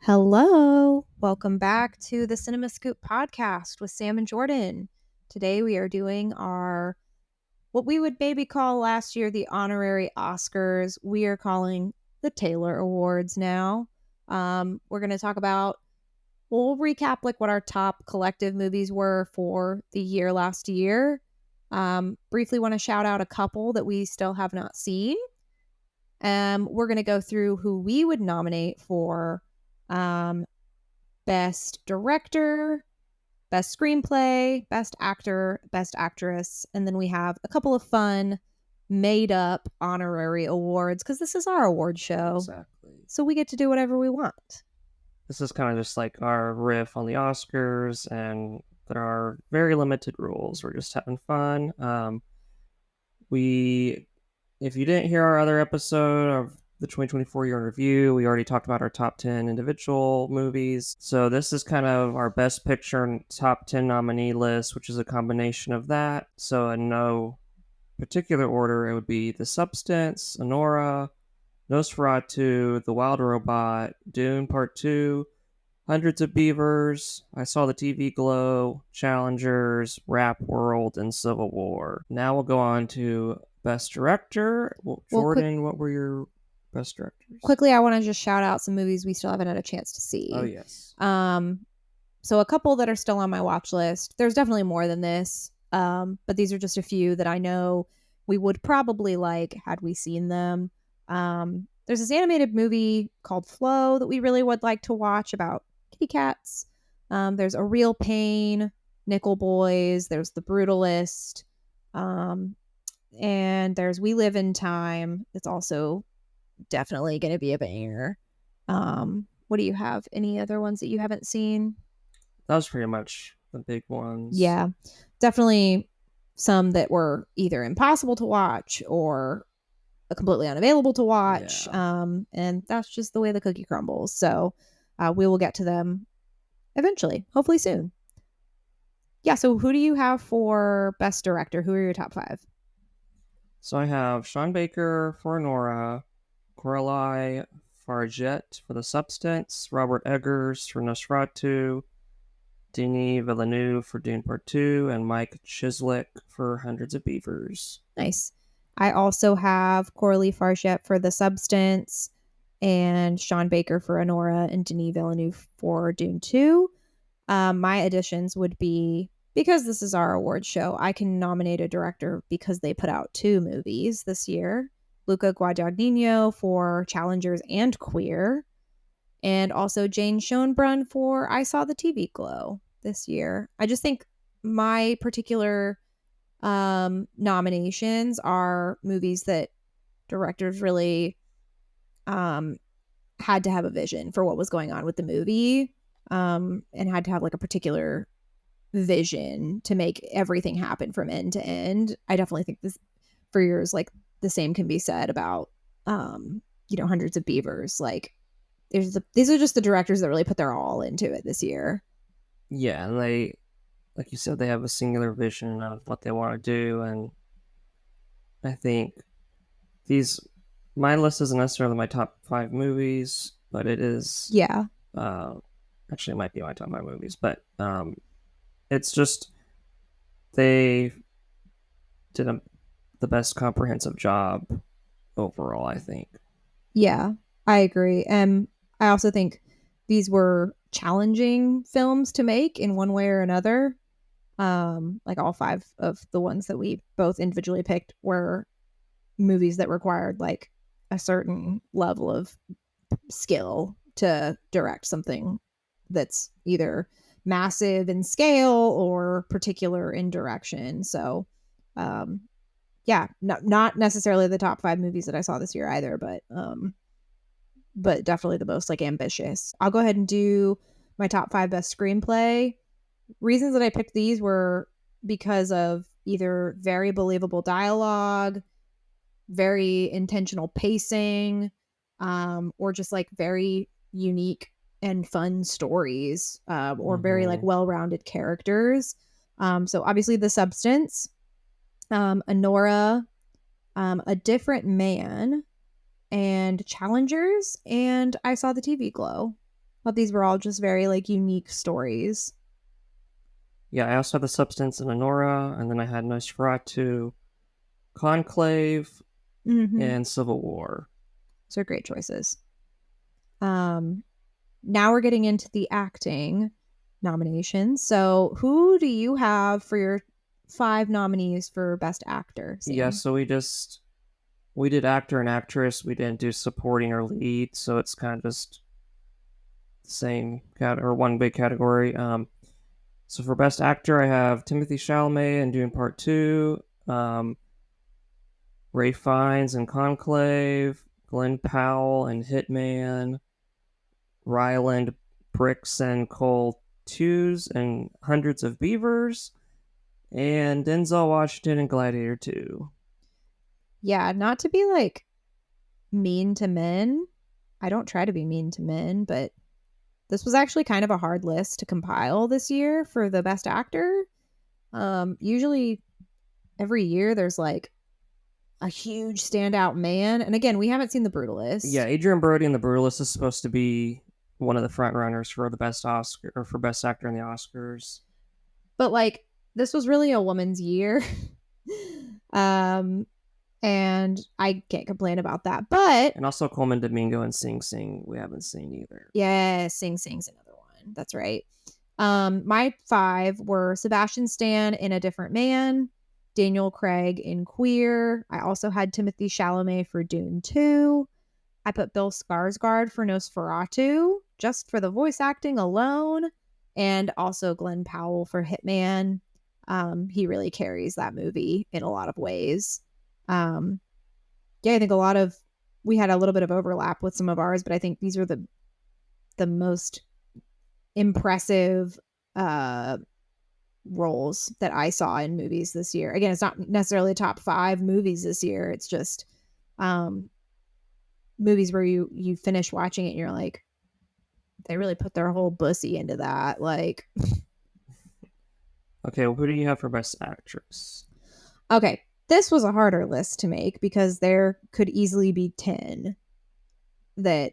Hello, welcome back to the Cinema Scoop podcast with Sam and Jordan. Today we are doing our what we would maybe call last year the honorary Oscars. We are calling the Taylor Awards now. We're going to talk about we'll recap like what our top collective movies were for the year last year. Briefly want to shout out a couple that we still have not seen. We're going to go through who we would nominate for Best Director, Best Screenplay, Best Actor, Best Actress, and then we have a couple of fun made up honorary awards because this is our award show. Exactly. So we get to do whatever we want. This is kind of just like our riff on the Oscars, and there are very limited rules. We're just having fun. If you didn't hear our other episode of the 2024 year in review, we already talked about our top 10 individual movies. So this is kind of our best picture and top 10 nominee list, which is a combination of that. So in no particular order, it would be The Substance, Anora, Nosferatu, The Wild Robot, Dune Part 2, Hundreds of Beavers, I Saw the TV Glow, Challengers, Rap World, and Civil War. Now we'll go on to Best Director. Jordan, what were your best directors? Quickly, I want to just shout out some movies we still haven't had a chance to see. Oh, yes. So a couple that are still on my watch list. There's definitely more than this, but these are just a few that I know we would probably like had we seen them. There's this animated movie called Flow that we really would like to watch about kitty cats. There's A Real Pain, Nickel Boys, there's The Brutalist, and there's We Live in Time. It's also definitely going to be a banger. What do you have? Any other ones that you haven't seen? That was pretty much the big ones. Yeah, definitely some that were either impossible to watch or completely unavailable to watch. Yeah. And that's just the way the cookie crumbles. So we will get to them eventually, hopefully soon. Yeah, so who do you have for Best Director? Who are your top 5? So I have Sean Baker for Nora, Coralie Farget for The Substance, Robert Eggers for Nosferatu, Denis Villeneuve for Dune Part 2, and Mike Chislick for Hundreds of Beavers. Nice. I also have Coralie Farget for The Substance and Sean Baker for Anora and Denis Villeneuve for Dune 2. My additions would be, because this is our award show, I can nominate a director because they put out 2 movies this year. Luca Guadagnino for Challengers and Queer, and also Jane Schoenbrunn for I Saw the TV Glow this year. I just think my particular nominations are movies that directors really had to have a vision for what was going on with the movie, and had to have like a particular vision to make everything happen from end to end. I definitely think this for years, like the same can be said about Hundreds of Beavers. Like these are just the directors that really put their all into it this year. Yeah, and they, like you said, they have a singular vision of what they want to do, and I think my list isn't necessarily my top 5 movies, but it is. Yeah. Actually, it might be my top 5 movies, but it's just they did the best comprehensive job overall, I think. Yeah, I agree. And I also think these were challenging films to make in one way or another. Like all 5 of the ones that we both individually picked were movies that required like a certain level of skill to direct something that's either massive in scale or particular in direction. So, yeah, not necessarily the top 5 movies that I saw this year either, but definitely the most like ambitious. I'll go ahead and do my top 5 best screenplay. Reasons that I picked these were because of either very believable dialogue, very intentional pacing, or just like very unique and fun stories, or very like well-rounded characters. So obviously The Substance, Anora, A Different Man, and Challengers, and I Saw the TV Glow. Thought these were all just very like unique stories. Yeah, I also had The Substance and Honora, and then I had Nosferatu, Conclave, Mm-hmm. and Civil War. So great choices. Um, Now we're getting into the acting nominations. So who do you have for your 5 nominees for Best Actor, Yeah, Sam? so we did actor and actress. We didn't do supporting or lead, so it's kind of just the same cat or one big category. So for best actor, I have Timothy Chalamet in Dune Part Two, Ray Fiennes in Conclave, Glenn Powell in Hitman, Ryland Bricks and Cole Tews and Hundreds of Beavers, and Denzel Washington in Gladiator 2. Yeah, not to be like mean to men. I don't try to be mean to men, but this was actually kind of a hard list to compile this year for the Best Actor. Usually every year there's like a huge standout man. And again, we haven't seen The Yeah, Brutalist, Adrian Brody in The Brutalist is supposed to be one of the front runners for the best Oscar or for best actor in the Oscars. but like this was really a woman's year. um, and I can't complain about that. But And also Coleman Domingo and Sing Sing we haven't seen either. yeah, Sing Sing's another one. That's right. My 5 were Sebastian Stan in A Different Man, Daniel Craig in Queer. I also had Timothy Chalamet for Dune 2. I put Bill Skarsgård for Nosferatu, just for the voice acting alone, and also Glenn Powell for Hitman. He really carries that movie in a lot of ways. Um, yeah, I think we had a little bit of overlap with some of ours, but I think these are the most impressive uh roles that I saw in movies this year. Again, it's not necessarily top 5 movies this year. It's just um movies where you finish watching it and you're like, they really put their whole bussy into that. Like, Okay, well, who do you have for best actress? okay, this was a harder list to make because there could easily be 10 that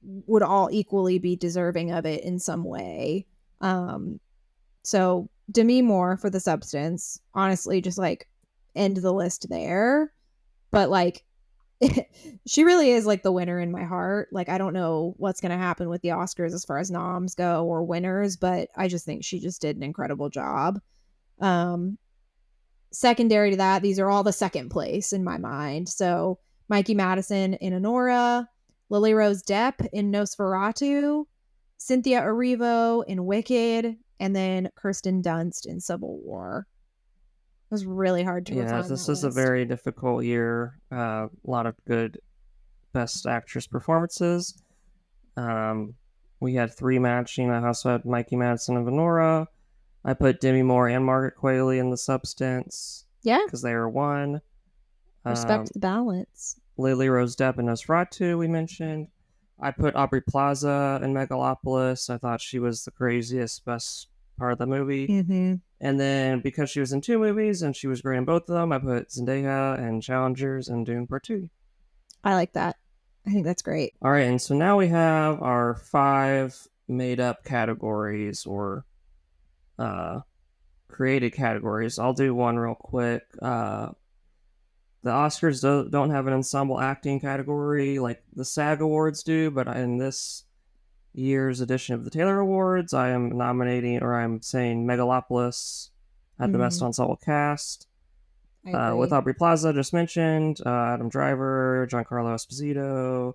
would all equally be deserving of it in some way. Um, so Demi Moore for The Substance, honestly, just like end the list there. But like, she really is like the winner in my heart. Like, I don't know what's going to happen with the Oscars as far as noms go or winners, but I just think she just did an incredible job. Um, Secondary to that, these are all the second place in my mind. So Mikey Madison in Honora, Lily Rose Depp in Nosferatu, Cynthia Erivo in Wicked, and then Kirsten Dunst in Civil War. It was really hard to Yeah, refine this that is a list. very difficult year. A lot of good best actress performances. Um, we had 3 matching. I also had Mikey Madison and Venora. I put Demi Moore and Margaret Qualley in The Substance Yeah, because they are one. Um, respect the balance. Lily Rose Depp and Nosferatu, we mentioned. I put Aubrey Plaza in Megalopolis. I thought she was the craziest, best part of the movie. Mm-hmm. And then because she was in 2 movies and she was great in both of them, I put Zendaya and Challengers and Dune Part 2. I like that. I think that's great. All right, and so now we have our 5 made up categories or uh, created categories. I'll do one real quick. The Oscars don't have an ensemble acting category like the SAG Awards do, but in this year's edition of the Taylor Awards, I am nominating, or I'm saying Megalopolis had the best Mm, ensemble cast. I With agree. Aubrey Plaza, just mentioned, Adam Driver, Giancarlo Esposito,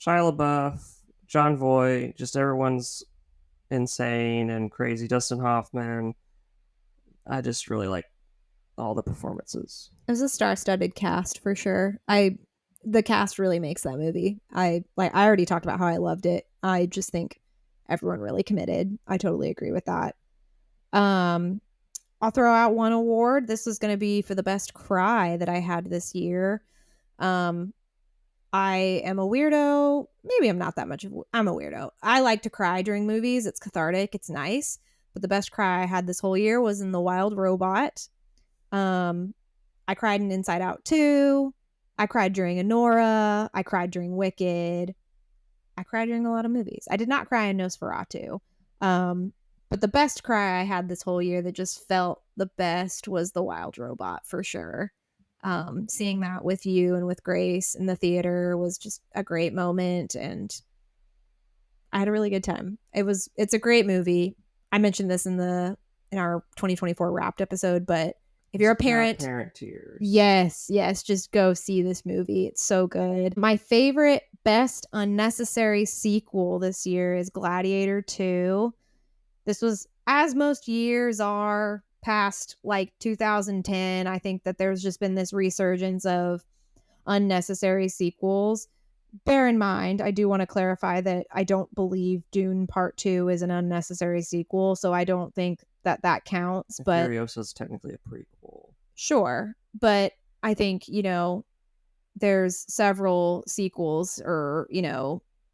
Shia LaBeouf, John Voight, just everyone's insane and crazy. Dustin Hoffman. I just really like all the performances. It was a star-studded cast for sure. The cast really makes that movie. I already talked about how I loved it. I just think everyone really committed. I totally agree with that. Um I'll throw out one award. This was going to be for the best cry that I had this year. Um I am a weirdo. Maybe I'm not that much of I'm a weirdo. I like to cry during movies. It's cathartic, it's nice. But the best cry I had this whole year was in The Wild Robot. Um I cried in Inside Out 2. I cried during Honora. I cried during Wicked. I cry during a lot of movies. I did not cry in Nosferatu. Um, but the best cry I had this whole year that just felt the best was The Wild Robot for sure. Seeing that with you and with Grace in the theater was just a great moment, and I had a really good time. It's a great movie. I mentioned this in our 2024 wrapped episode, but if you're a parent, parent tears. yes, just go see this movie. It's so good. My favorite best unnecessary sequel this year is Gladiator 2. This was, as most years are past like 2010, I think that there's just been this resurgence of unnecessary sequels. Bear in mind, I do want to clarify that I don't believe Dune Part 2 is an unnecessary sequel, so I don't think that that counts. But Furiosa is technically a prequel. Sure, but I think, there's several sequels or,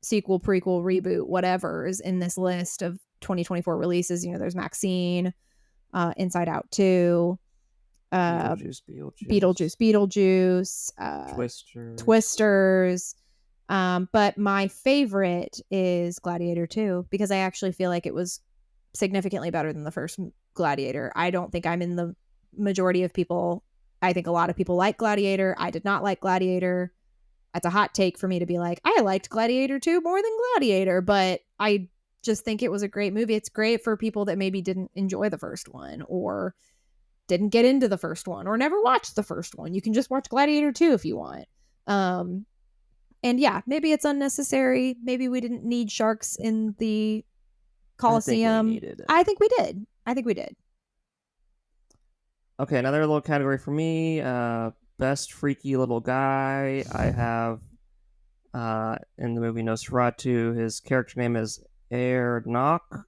sequel, prequel, reboot, whatever is in this list of 2024 releases. There's Maxine, Inside Out 2, Beetlejuice, Twisters. But my favorite is Gladiator 2 because I actually feel like it was significantly better than the first Gladiator. I don't think I'm in the majority of people. I think a lot of people like Gladiator. I did not like Gladiator. That's a hot take for me to be like, I liked Gladiator 2 more than Gladiator, but I just think it was a great movie. It's great for people that maybe didn't enjoy the first one or didn't get into the first one or never watched the first one. You can just watch Gladiator 2 if you want. And yeah, maybe it's unnecessary. Maybe we didn't need sharks in the Coliseum. I think we did. Okay, another little category for me. Best freaky little guy. I have in the movie Nosferatu, his character name is Knock,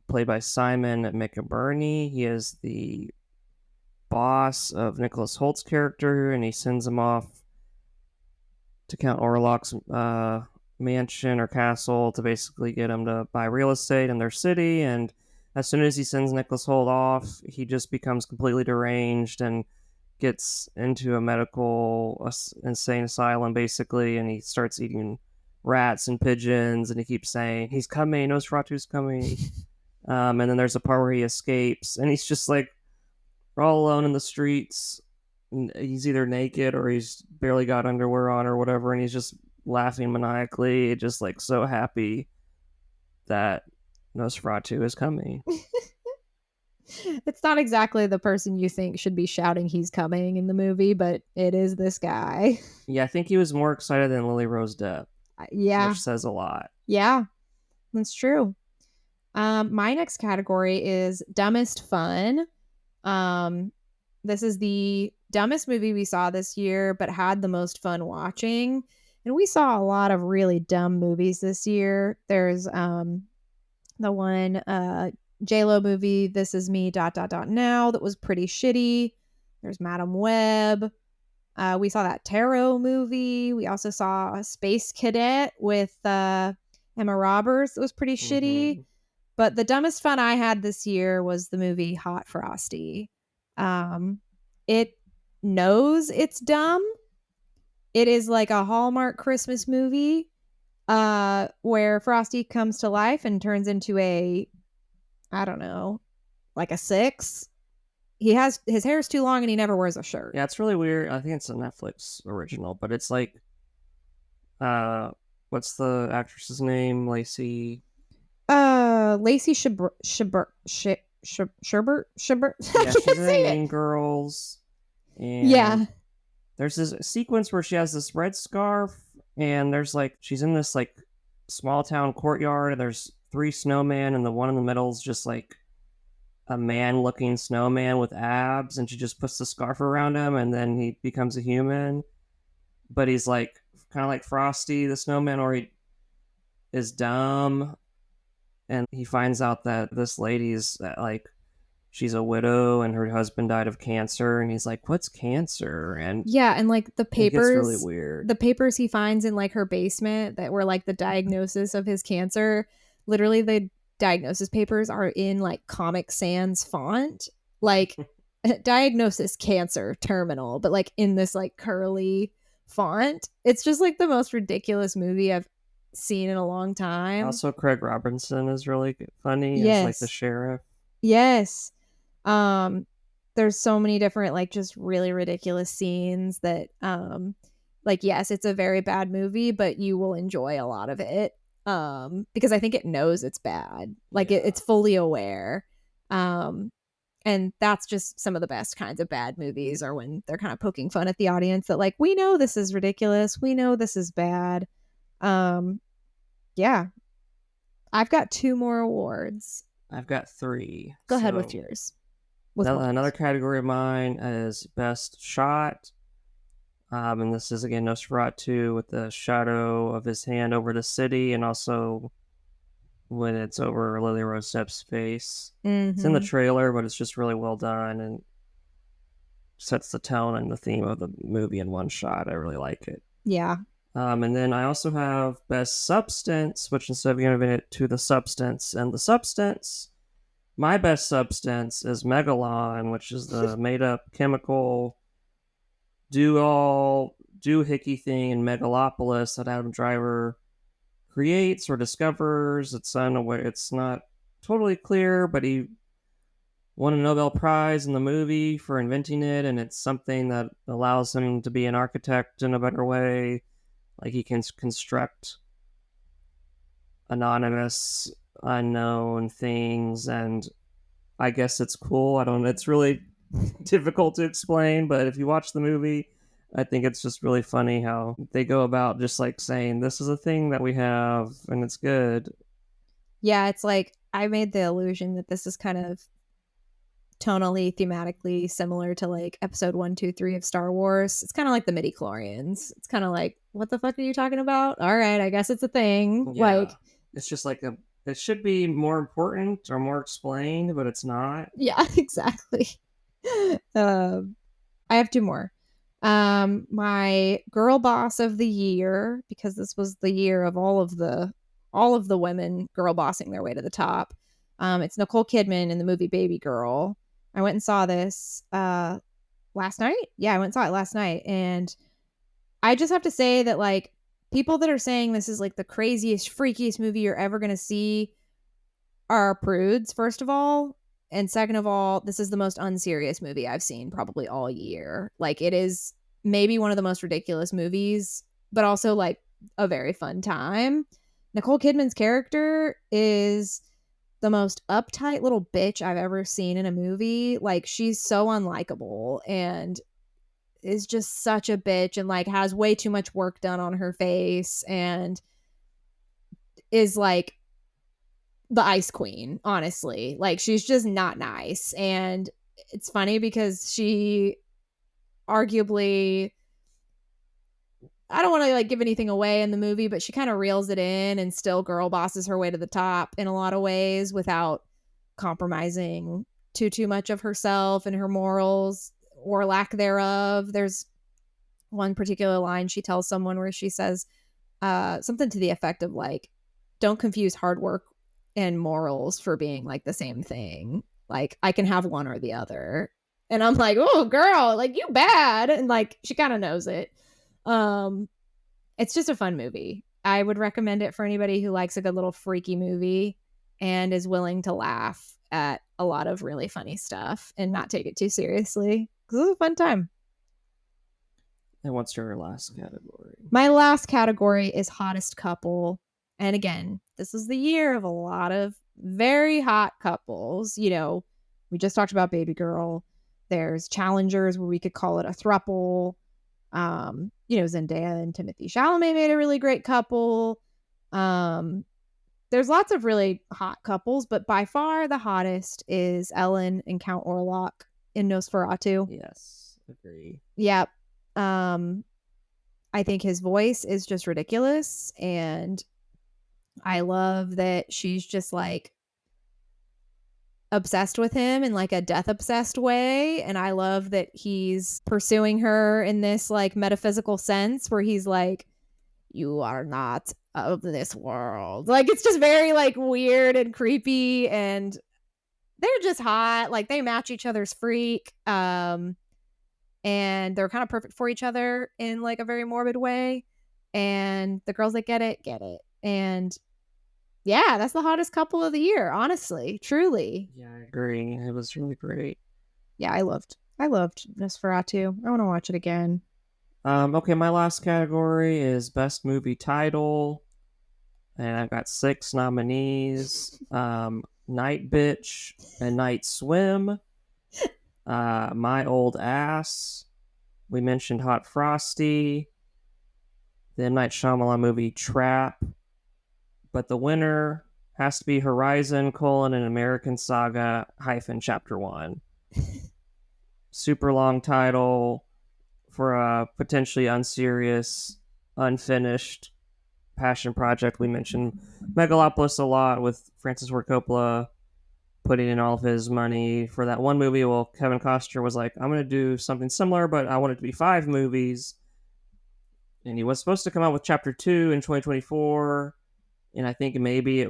played by Simon McBurney. He is the boss of Nicholas Holt's character, and he sends him off to Count Orlok's mansion or castle to basically get him to buy real estate in their city. And as soon as he sends Nicholas Holt off, he just becomes completely deranged and gets into a medical insane asylum basically, and he starts eating rats and pigeons, and he keeps saying he's coming, Nosferatu's coming. And then there's a part where he escapes, and he's just like all alone in the streets. He's either naked or he's barely got underwear on or whatever, and he's just laughing maniacally, just like so happy that Nosferatu is coming. It's not exactly the person you think should be shouting he's coming in the movie, but it is this guy. Yeah, I think he was more excited than Lily Rose Depp. Yeah. Which says a lot. Yeah, that's true. My next category is dumbest fun. This is the dumbest movie we saw this year, but had the most fun watching. And we saw a lot of really dumb movies this year. There's the one J-Lo movie, This Is Me, ... Now, that was pretty shitty. There's Madam Web. We saw that Tarot movie. We also saw a Space Cadet with Emma Roberts. That was pretty shitty. But the dumbest fun I had this year was the movie Hot Frosty. It knows it's dumb. It is like a Hallmark Christmas movie where Frosty comes to life and turns into I don't know, like a 6. His hair is too long and he never wears a shirt. Yeah, it's really weird. I think it's a Netflix original, but it's like, what's the actress's name? Lacey Sherbert. Yeah, she's in Mean Girls. And yeah. There's this sequence where she has this red scarf, and there's like, she's in this like small town courtyard, and there's 3 snowmen, and the one in the middle is just like a man looking snowman with abs, and she just puts the scarf around him, and then he becomes a human. But he's like kind of like Frosty the snowman, or he is dumb, and he finds out that this lady's like, she's a widow and her husband died of cancer, and he's like, what's cancer? And yeah, and like the papers, it gets really weird. The papers he finds in like her basement that were like the diagnosis of his cancer, literally the diagnosis papers are in like Comic Sans font, like diagnosis cancer terminal, but like in this like curly font. It's just like the most ridiculous movie I've seen in a long time. Also, Craig Robinson is really funny as like the Yes. sheriff. Yes. Um, there's so many different like just really ridiculous scenes that like yes, it's a very bad movie, but you will enjoy a lot of it. Because I think it knows it's bad. Like Yeah. it's fully aware. Um and that's just some of the best kinds of bad movies are when they're kind of poking fun at the audience that like we know this is ridiculous, we know this is bad. Um yeah, I've got two more awards. I've got 3. Go ahead with So yours. With one. another category of mine is best shot. And this is again Nosferatu with the shadow of his hand over the city, and also when it's over Lily Rose Depp's face. It's in the Mm-hmm. trailer, but it's just really well done and sets the tone and the theme of the movie in one shot. I really like it. Yeah. And then I also have Best Substance, which instead of giving it to the substance and the substance, my best substance is Megalon, which is the made up chemical doohickey thing in Megalopolis that Adam Driver creates or discovers. It's unaware. It's not totally clear, but he won a Nobel Prize in the movie for inventing it, and it's something that allows him to be an architect in a better way. Like he can construct anonymous, unknown things, and I guess it's cool. I don't. It's really difficult to explain, but if you watch the movie, I think it's just really funny how they go about just like saying this is a thing that we have and it's good. Yeah, it's like I made the illusion that this is kind of tonally, thematically similar to like episode 1, 2, 3 of Star Wars. It's kind of like the midi chlorians. It's kind of like, what the fuck are you talking about? All right, I guess it's a thing. Yeah, Like, it's just like a. It should be more important or more explained, but it's not. yeah, exactly. um, I have two more. My girl boss of the year, because this was the year of all of the women girl bossing their way to the top. It's Nicole Kidman in the movie Baby Girl. I went and saw this last night. Yeah, I went and saw it last night, and I just have to say that like people that are saying this is like the craziest, freakiest movie you're ever gonna see are prudes, first of all. And second of all, this is the most unserious movie I've seen probably all year. Like, it is maybe one of the most ridiculous movies, but also like a very fun time. Nicole Kidman's character is the most uptight little bitch I've ever seen in a movie. Like, she's so unlikable and is just such a bitch and like has way too much work done on her face and is like the ice queen, honestly. Like she's just not nice. And it's funny because she arguably, I don't want to like give anything away in the movie, but she kind of reels it in and still girl bosses her way to the top in a lot of ways without compromising too much of herself and her morals or lack thereof. There's one particular line she tells someone where she says something to the effect of like, don't confuse hard work and morals for being like the same thing. Like I can have one or the other. And I'm like, oh girl, like you bad. And like she kind of knows it. Um, it's just a fun movie. I would recommend it for anybody who likes a good little freaky movie and is willing to laugh at a lot of really funny stuff and not take it too seriously. Because it's a fun time. And what's your last category? My last category is hottest couple. And again, this is the year of a lot of very hot couples. You know, we just talked about Baby Girl. There's challengers where we could call it a thruple. Zendaya and Timothy Chalamet made a really great couple. There's lots of really hot couples, but by far the hottest is Ellen and Count Orlok in Nosferatu. Yes, agree. Yep. I think his voice is just ridiculous. And I love that she's just like obsessed with him in like a death obsessed way. And I love that he's pursuing her in this like metaphysical sense where he's like, you are not of this world. Like it's just very like weird and creepy and they're just hot. Like they match each other's freak. And they're kind of perfect for each other in like a very morbid way. And the girls that get it, get it. And yeah, that's the hottest couple of the year, honestly, truly. Yeah, I agree. It was really great. Yeah, I loved Nosferatu. I want to watch it again. Okay, my last category is best movie title, and I've got 6 nominees: Night Bitch and Night Swim, My Old Ass. We mentioned Hot Frosty, the M. Night Shyamalan movie Trap, but the winner has to be Horizon: an American Saga hyphen Chapter 1. Super long title for a potentially unserious, unfinished passion project. We mentioned Megalopolis a lot with Francis Ford Coppola putting in all of his money for that one movie. Well, Kevin Costner was like, I'm going to do something similar, but I want it to be 5 movies. And he was supposed to come out with Chapter 2 in 2024. And I think maybe it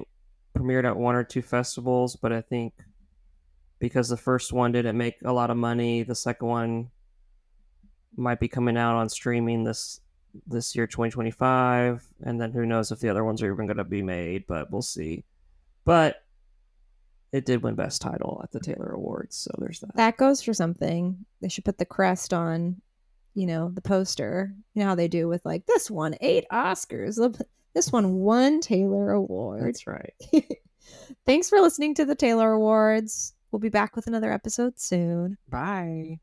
premiered at 1 or 2 festivals, but I think because the first one didn't make a lot of money, the second one might be coming out on streaming this year 2025, and then who knows if the other ones are even going to be made, but we'll see. But it did win best title at the Taylor Awards, so there's that. That goes for something. They should put the crest on, the poster. You know how they do with like this one 8 Oscars. This one 1 Taylor Award. That's right. Thanks for listening to the Taylor Awards. We'll be back with another episode soon. Bye.